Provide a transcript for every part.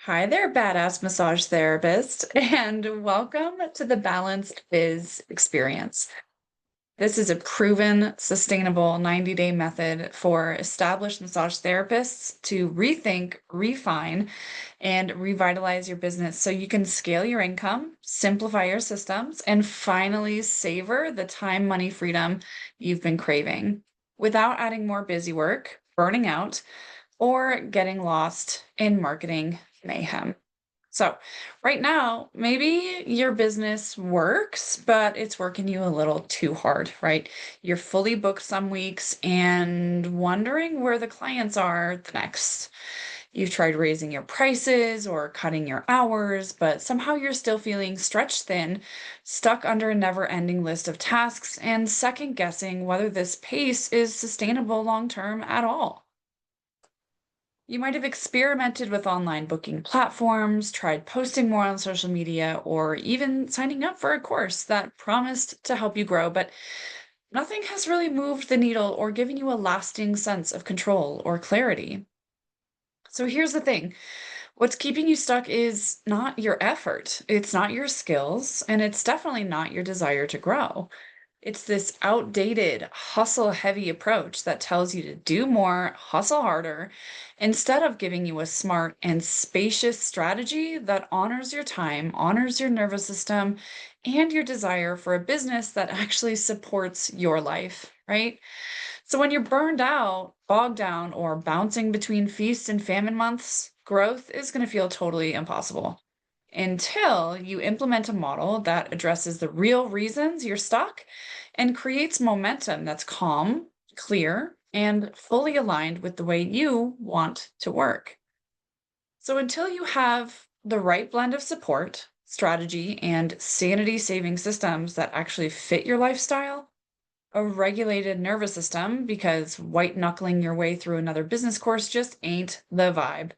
Hi there, badass massage therapist, and welcome to the Balanced Biz experience. This is a proven, sustainable 90-day method for established massage therapists to rethink, refine, and revitalize your business so you can scale your income, simplify your systems, and finally savor the time, money, freedom you've been craving without adding more busy work, burning out, or getting lost in marketing mayhem. So, right now, maybe your business works, but it's working you a little too hard, right? You're fully booked some weeks and wondering where the clients are the next. You've tried raising your prices or cutting your hours, but somehow you're still feeling stretched thin, stuck under a never ending list of tasks, and second guessing whether this pace is sustainable long term at all. You might have experimented with online booking platforms, tried posting more on social media, or even signing up for a course that promised to help you grow, but nothing has really moved the needle or given you a lasting sense of control or clarity. So here's the thing. What's keeping you stuck is not your effort, it's not your skills, and it's definitely not your desire to grow. It's this outdated, hustle heavy approach that tells you to do more, hustle harder, instead of giving you a smart and spacious strategy that honors your time, honors your nervous system, and your desire for a business that actually supports your life, right? So when you're burned out, bogged down, or bouncing between feast and famine months, growth is going to feel totally impossible until you implement a model that addresses the real reasons you're stuck and creates momentum that's calm, clear, and fully aligned with the way you want to work. So until you have the right blend of support, strategy, and sanity saving systems that actually fit your lifestyle, a regulated nervous system, because white knuckling your way through another business course just ain't the vibe,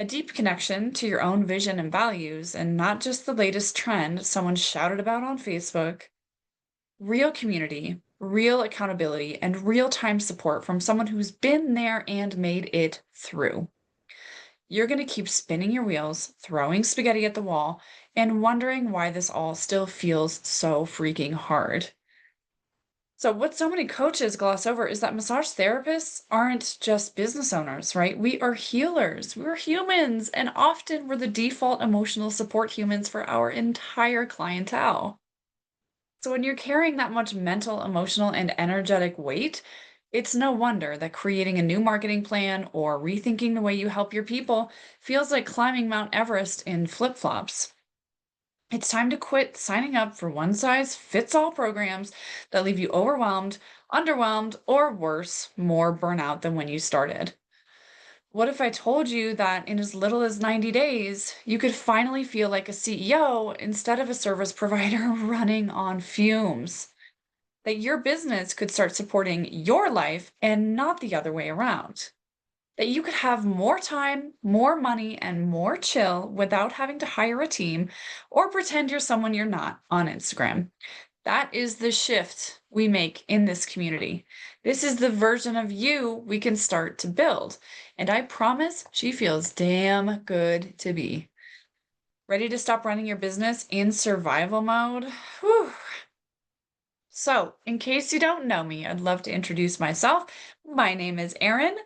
a deep connection to your own vision and values, and not just the latest trend someone shouted about on Facebook. Real community, real accountability, and real time support from someone who's been there and made it through. You're going to keep spinning your wheels, throwing spaghetti at the wall, and wondering why this all still feels so freaking hard. So, what so many coaches gloss over is that massage therapists aren't just business owners, right? We are healers. We're humans, and often we're the default emotional support humans for our entire clientele. So, when you're carrying that much mental, emotional, and energetic weight, it's no wonder that creating a new marketing plan or rethinking the way you help your people feels like climbing Mount Everest in flip flops. It's time to quit signing up for one size fits all programs that leave you overwhelmed, underwhelmed, or worse, more burnout than when you started. What if I told you that in as little as 90 days, you could finally feel like a CEO instead of a service provider running on fumes? That your business could start supporting your life and not the other way around? That you could have more time, more money, and more chill without having to hire a team or pretend you're someone you're not on Instagram. That is the shift we make in this community. This is the version of you we can start to build. And I promise she feels damn good to be. Ready to stop running your business in survival mode? Whew. So, in case you don't know me, I'd love to introduce myself. My name is Erin.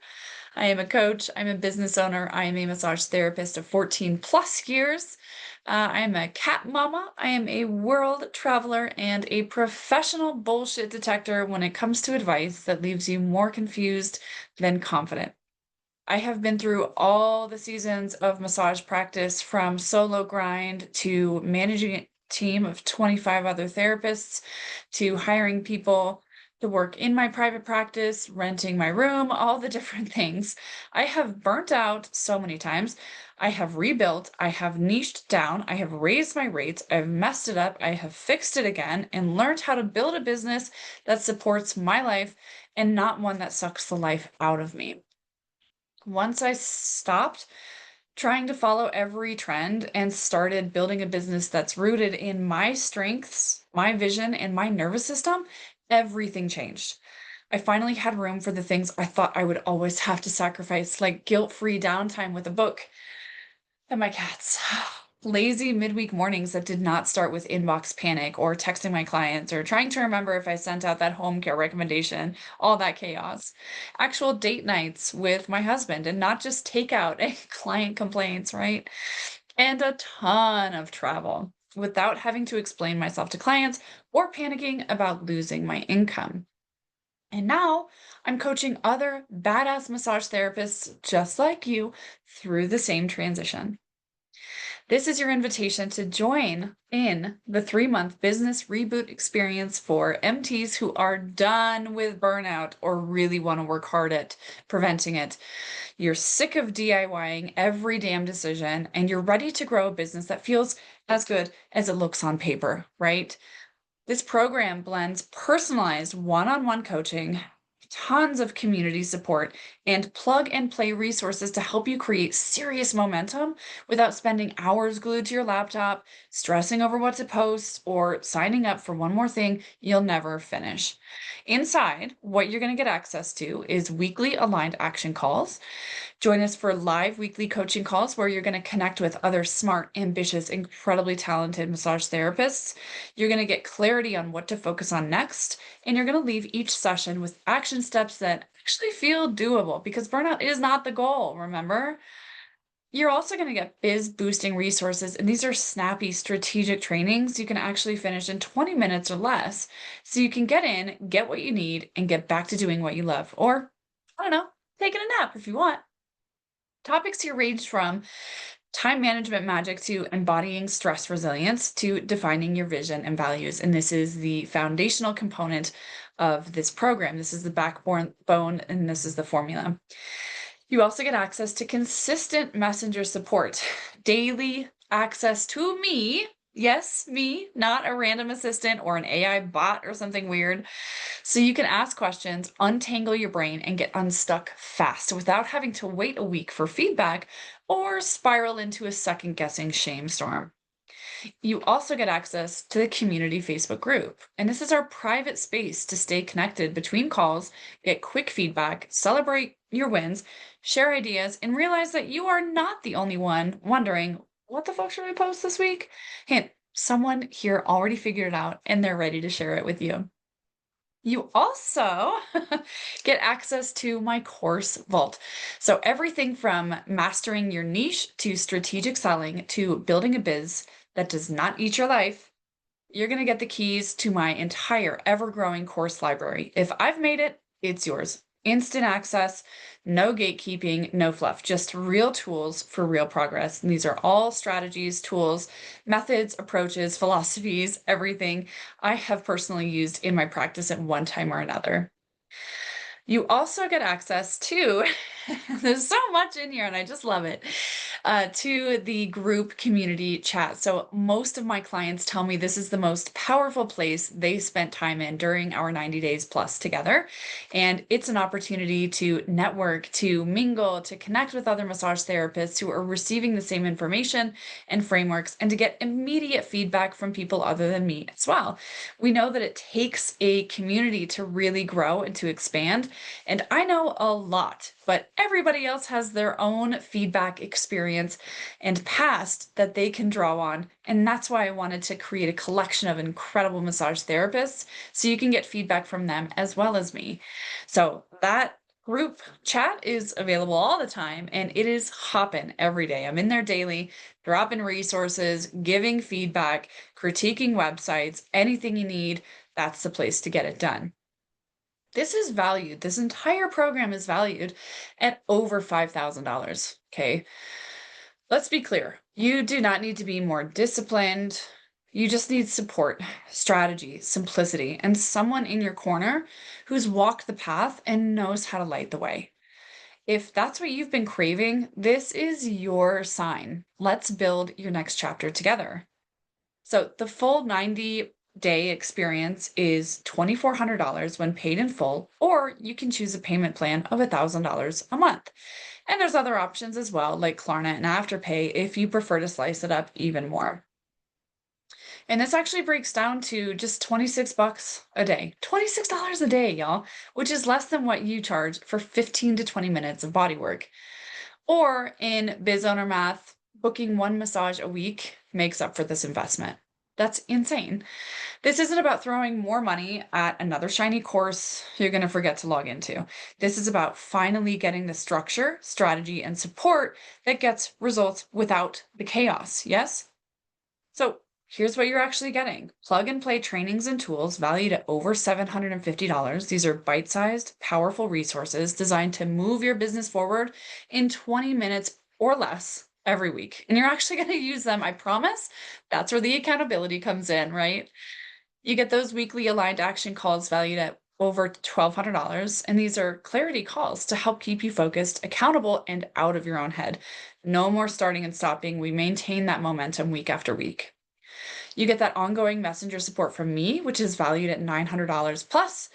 I am a coach, I'm a business owner, I am a massage therapist of 14 plus years. I am a cat mama, I am a world traveler, and a professional bullshit detector when it comes to advice that leaves you more confused than confident. I have been through all the seasons of massage practice, from solo grind to managing a team of 25 other therapists to hiring people to work in my private practice, renting my room, all the different things. I have burnt out so many times. I have rebuilt, I have niched down, I have raised my rates, I've messed it up, I have fixed it again, and learned how to build a business that supports my life and not one that sucks the life out of me. Once I stopped trying to follow every trend and started building a business that's rooted in my strengths, my vision, and my nervous system, everything changed. I finally had room for the things I thought I would always have to sacrifice, like guilt free downtime with a book. And my cats. Lazy midweek mornings that did not start with inbox panic or texting my clients or trying to remember if I sent out that home care recommendation, all that chaos. Actual date nights with my husband and not just takeout and client complaints, right? And a ton of travel without having to explain myself to clients or panicking about losing my income. And now I'm coaching other badass massage therapists just like you through the same transition. This is your invitation to join in the 3-month business reboot experience for MTs who are done with burnout or really want to work hard at preventing it. You're sick of DIYing every damn decision and you're ready to grow a business that feels as good as it looks on paper, right? This program blends personalized one on one coaching, tons of community support, and plug and play resources to help you create serious momentum without spending hours glued to your laptop, stressing over what to post, or signing up for one more thing you'll never finish. Inside, what you're going to get access to is weekly aligned action calls. Join us for live weekly coaching calls where you're going to connect with other smart, ambitious, incredibly talented massage therapists. You're going to get clarity on what to focus on next, and you're going to leave each session with action steps that actually feel doable because burnout is not the goal, remember? You're also going to get biz boosting resources, and these are snappy strategic trainings you can actually finish in 20 minutes or less. So you can get in, get what you need, and get back to doing what you love. Or, I don't know, taking a nap if you want. Topics here range from time management magic to embodying stress resilience to defining your vision and values. And this is the foundational component of this program. This is the backbone, and this is the formula. You also get access to consistent messenger support, daily access to me. Yes, me, not a random assistant or an AI bot or something weird. So you can ask questions, untangle your brain, and get unstuck fast without having to wait a week for feedback or spiral into a second guessing shame storm. You also get access to the community Facebook group. And this is our private space to stay connected between calls, get quick feedback, celebrate your wins, share ideas, and realize that you are not the only one wondering, what the fuck should we post this week? Hint, someone here already figured it out and they're ready to share it with you. You also get access to my course vault. So everything from mastering your niche to strategic selling to building a biz that does not eat your life, you're going to get the keys to my entire ever-growing course library. If I've made it, it's yours. Instant access, no gatekeeping, no fluff, just real tools for real progress. And these are all strategies, tools, methods, approaches, philosophies, everything I have personally used in my practice at one time or another. You also get access to, there's so much in here and I just love it, to the group community chat. So most of my clients tell me this is the most powerful place they spent time in during our 90 days plus together. And it's an opportunity to network, to mingle, to connect with other massage therapists who are receiving the same information and frameworks, and to get immediate feedback from people other than me as well. We know that it takes a community to really grow and to expand. And I know a lot, but everybody else has their own feedback experience and past that they can draw on. And that's why I wanted to create a collection of incredible massage therapists so you can get feedback from them as well as me. So that group chat is available all the time and it is hopping every day. I'm in there daily, dropping resources, giving feedback, critiquing websites, anything you need. That's the place to get it done. This is valued. This entire program is valued at over $5,000. Okay. Let's be clear. You do not need to be more disciplined. You just need support, strategy, simplicity, and someone in your corner who's walked the path and knows how to light the way. If that's what you've been craving, this is your sign. Let's build your next chapter together. So the full 90-day experience is $2,400 when paid in full, or you can choose a payment plan of $1,000 a month. And there's other options as well, like Klarna and Afterpay, if you prefer to slice it up even more. And this actually breaks down to just 26 bucks a day. $26 a day, y'all, which is less than what you charge for 15 to 20 minutes of body work. Or in biz owner math, booking one massage a week makes up for this investment. That's insane. This isn't about throwing more money at another shiny course you're going to forget to log into. This is about finally getting the structure, strategy, and support that gets results without the chaos. Yes? So here's what you're actually getting: plug and play trainings and tools valued at over $750. These are bite sized, powerful resources designed to move your business forward in 20 minutes or less every week. And you're actually going to use them, I promise. That's where the accountability comes in, right? You get those weekly aligned action calls valued at over $1,200. And these are clarity calls to help keep you focused, accountable, and out of your own head. No more starting and stopping. We maintain that momentum week after week. You get that ongoing messenger support from me, which is valued at $900. Plus,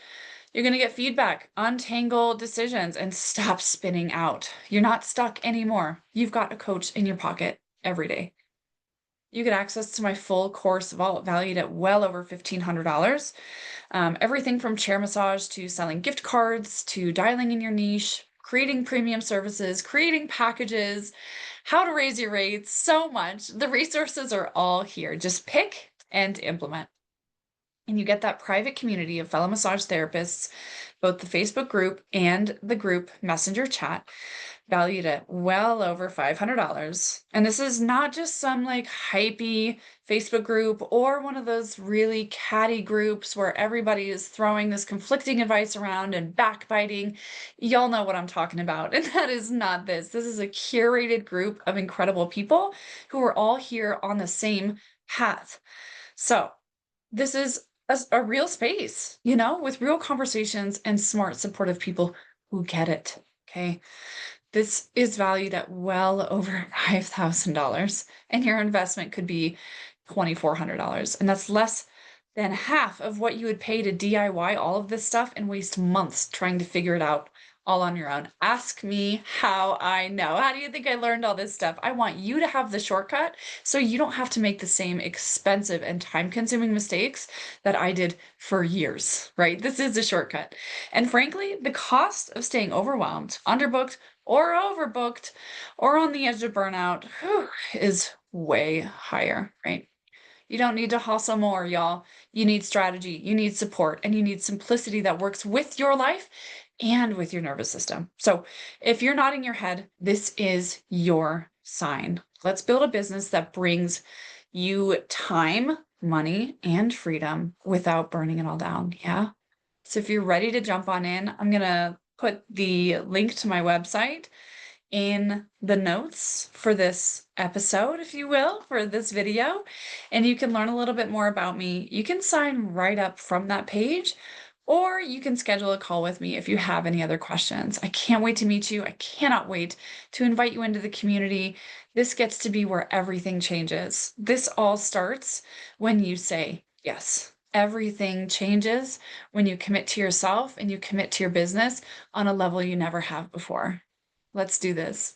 you're going to get feedback, untangle decisions, and stop spinning out. You're not stuck anymore. You've got a coach in your pocket every day. You get access to my full course vault valued at well over $1,500. Everything from chair massage to selling gift cards to dialing in your niche, creating premium services, creating packages, how to raise your rates, so much. The resources are all here. Just pick and implement. And you get that private community of fellow massage therapists, both the Facebook group and the group messenger chat, valued at well over $500. And this is not just some like hypey Facebook group or one of those really catty groups where everybody is throwing this conflicting advice around and backbiting. Y'all know what I'm talking about. And that is not this. This is a curated group of incredible people who are all here on the same path. So this is a real space, with real conversations and smart, supportive people who get it. Okay. This is valued at well over $5,000, and your investment could be $2,400. And that's less than half of what you would pay to DIY all of this stuff and waste months trying to figure it out all on your own. Ask me how I know. How do you think I learned all this stuff? I want you to have the shortcut so you don't have to make the same expensive and time-consuming mistakes that I did for years, right? This is a shortcut. And frankly, the cost of staying overwhelmed, underbooked, or overbooked, or on the edge of burnout, is way higher, right? You don't need to hustle more, y'all. You need strategy, you need support, and you need simplicity that works with your life and with your nervous system. So if you're nodding your head, this is your sign. Let's build a business that brings you time, money, and freedom without burning it all down. Yeah. So if you're ready to jump on in, I'm going to put the link to my website in the notes for this episode, if you will, for this video, and you can learn a little bit more about me. You can sign right up from that page, or you can schedule a call with me if you have any other questions. I can't wait to meet you. I cannot wait to invite you into the community. This gets to be where everything changes. This all starts when you say yes. Everything changes when you commit to yourself and you commit to your business on a level you never have before. Let's do this.